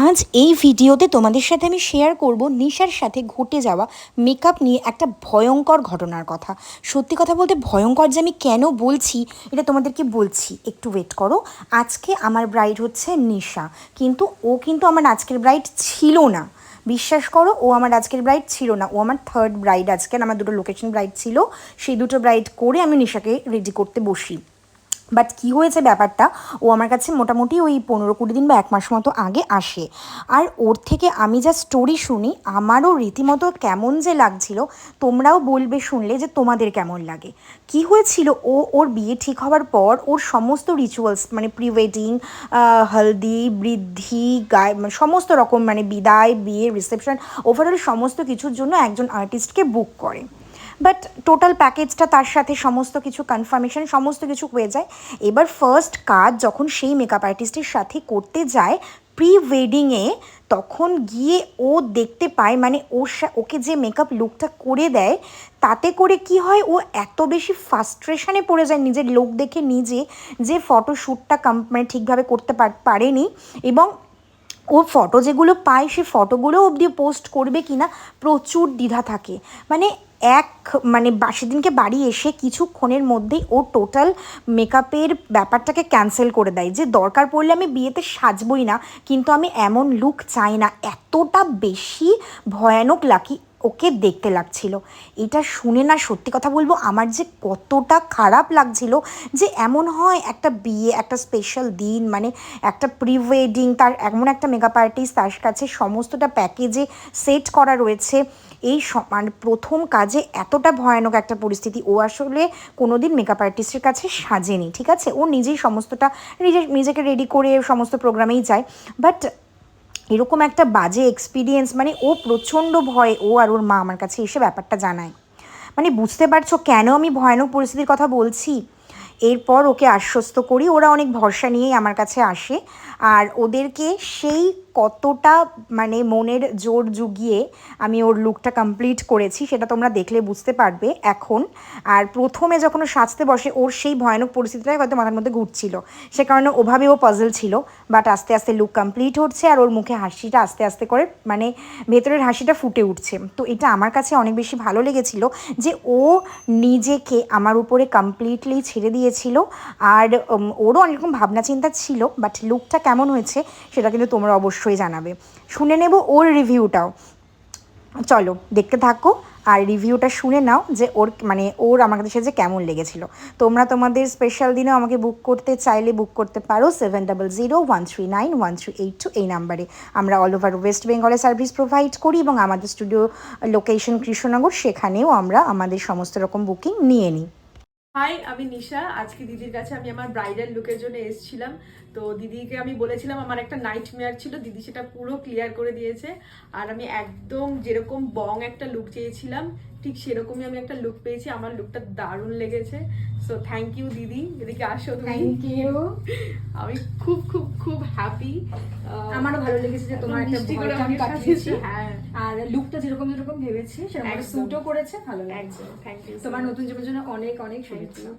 আজ এই ভিডিওতে তোমাদের সাথে আমি শেয়ার করব নিশার সাথে ঘটে যাওয়া মেকআপ নিয়ে একটা ভয়ঙ্কর ঘটনার কথা। সত্যি কথা বলতে ভয়ঙ্কর যে আমি কেন বলছি এটা তোমাদেরকে বলছি, একটু ওয়েট করো। আজকে আমার ব্রাইড হচ্ছে নিশা, কিন্তু ও কিন্তু আমার আজকের ব্রাইড ছিল না। বিশ্বাস করো, ও আমার আজকের ব্রাইড ছিল না, ও আমার থার্ড ব্রাইড। আজকে আমার দুটো লোকেশন ব্রাইড ছিল, সেই দুটো ব্রাইড করে আমি নিশাকে রেডি করতে বসি। বাট কী হয়েছে ব্যাপারটা, ও আমার কাছে মোটামুটি ওই 15-20 দিন বা 1 মাস মতো আগে আসে। আর ওর থেকে আমি যা স্টোরি শুনি আমারও রীতিমতো কেমন যে লাগছিল, তোমরাও বলবে শুনলে যে তোমাদের কেমন লাগে। কি হয়েছিল, ওর বিয়ে ঠিক হওয়ার পর ওর সমস্ত রিচুয়ালস মানে প্রি ওয়েডিং, হলদি, বৃদ্ধি, গায়ে সমস্ত রকম মানে বিদায়, বিয়ে, রিসেপশন, ওভারঅল সমস্ত কিছুর জন্য একজন আর্টিস্টকে বুক করে। বাট টোটাল প্যাকেজটা তার সাথে সমস্ত কিছু কনফার্মেশন সমস্ত কিছু হয়ে যায়। এবার ফার্স্ট কাজ যখন সেই মেকআপ আর্টিস্টের সাথে করতে যায় প্রি ওয়েডিংয়ে, তখন গিয়ে ও দেখতে পায় মানে ওকে যে মেকআপ লুকটা করে দেয়, তাতে করে কি হয়, ও এত বেশি ফ্রাস্ট্রেশনে পড়ে যায় নিজের লুক দেখে নিজে, যে ফটোশ্যুটটা মানে ঠিকভাবে করতে পারেনি। এবং ওর ফটো যেগুলো পায় সে ফটোগুলো অবধি পোস্ট করবে কি না প্রচুর দ্বিধা থাকে। মানে মানে সেদিনকে বাড়ি এসে কিছুক্ষণের মধ্যেই ও টোটাল মেকআপের ব্যাপারটাকে ক্যান্সেল করে দেয়, যে দরকার পড়লে আমি বিয়েতে সাজবই না, কিন্তু আমি এমন লুক চাই না। এতটা বেশি ভয়ানক ওকে দেখতে লাগছিল। এটা শুনে না সত্যি কথা বলবো আমার যে কতটা খারাপ লাগছিল, যে এমন হয় একটা বিয়ে, একটা স্পেশাল দিন, মানে একটা প্রি ওয়েডিং, তার এমন একটা মেকআপ আর্টিস্ট তার কাছে সমস্তটা প্যাকেজে সেট করা রয়েছে, এই মানে প্রথম কাজে এতটা ভয়ানক একটা পরিস্থিতি। ও আসলে কোনো দিন মেকআপ আর্টিস্টের কাছে সাজেনি, ঠিক আছে, ও নিজেই সমস্তটা নিজেকে রেডি করে সমস্ত প্রোগ্রামেই যায়। বাট এরকম একটা বাজে এক্সপিরিয়েন্স, মানে ও প্রচণ্ড ভয়ে, ও আর ওর মা আমার কাছে এসে ব্যাপারটা জানায়। মানে বুঝতে পারছো কেন আমি ভয়ানক পরিস্থিতির কথা বলছি। এরপর ওকে আশ্বস্ত করি, ওরা অনেক ভরসা নিয়েই আমার কাছে আসে। আর ওদেরকে সেই কতটা মানে মনের জোর জুগিয়ে আমি ওর লুকটা কমপ্লিট করেছি সেটা তোমরা দেখলে বুঝতে পারবে এখন। আর প্রথমে যখন ও সাজতে বসে ওর সেই ভয়ানক পরিস্থিতিটাই হয়তো মাথার মধ্যে ঘুরছিল, সে কারণে ওভাবে ও পাজল ছিল। বাট আস্তে আস্তে লুক কমপ্লিট হচ্ছে আর ওর মুখে হাসিটা আস্তে আস্তে করে মানে ভেতরের হাসিটা ফুটে উঠছে। তো এটা আমার কাছে অনেক বেশি ভালো লেগেছিল যে ও নিজেকে আমার উপরে কমপ্লিটলি ছেড়ে দিয়েছিল। আর ওরও অনেকরকম ভাবনা চিন্তা ছিল, বাট লুকটা কেমন হয়েছে সেটা কিন্তু তোমরা অবশ্যই জানাবে। শুনে নেব ওর রিভিউটাও, চলো দেখতে থাকো আর রিভিউটা শুনে নাও যে ওর আমার কাছে যে কেমন লেগেছিল। তোমরা তোমাদের স্পেশাল দিনেও আমাকে বুক করতে চাইলে বুক করতে পারো 7001391382 এই নাম্বারে। আমরা অল ওভার ওয়েস্ট বেঙ্গলে সার্ভিস প্রোভাইড করি এবং আমাদের স্টুডিও লোকেশন কৃষ্ণনগর, সেখানেও আমরা আমাদের সমস্ত রকম বুকিং নিয়ে নিই। হাই, আমি নিশা। আজকে দিদির কাছে আমি আমার ব্রাইডাল লুকের জন্য এসেছিলাম। তো দিদিকে আমি বলেছিলাম আমার একটা নাইট মেয়ার ছিল, দিদি সেটা পুরো ক্লিয়ার করে দিয়েছে। আর আমি একদম যেরকম বং একটা লুক চেয়েছিলাম ঠিক সেরকমই আমি একটা লুক পেয়েছি। আমার লুকটা দারুণ লেগেছে। সো থ্যাংক ইউ দিদি, এদিকে আসো তুমি। Thank you. আমি খুব খুব খুব হ্যাপি। আমারও ভালো লেগেছে যে তোমার একটা ভয়টা আমি কাটিয়েছি। হ্যাঁ, আর লুকটা যেরকম যেরকম ভেবেছি সেরকম স্যুটও করেছে, ভালো লাগছে। Thank you. তোমার নতুন জীবনের জন্য অনেক অনেক শুভেচ্ছা।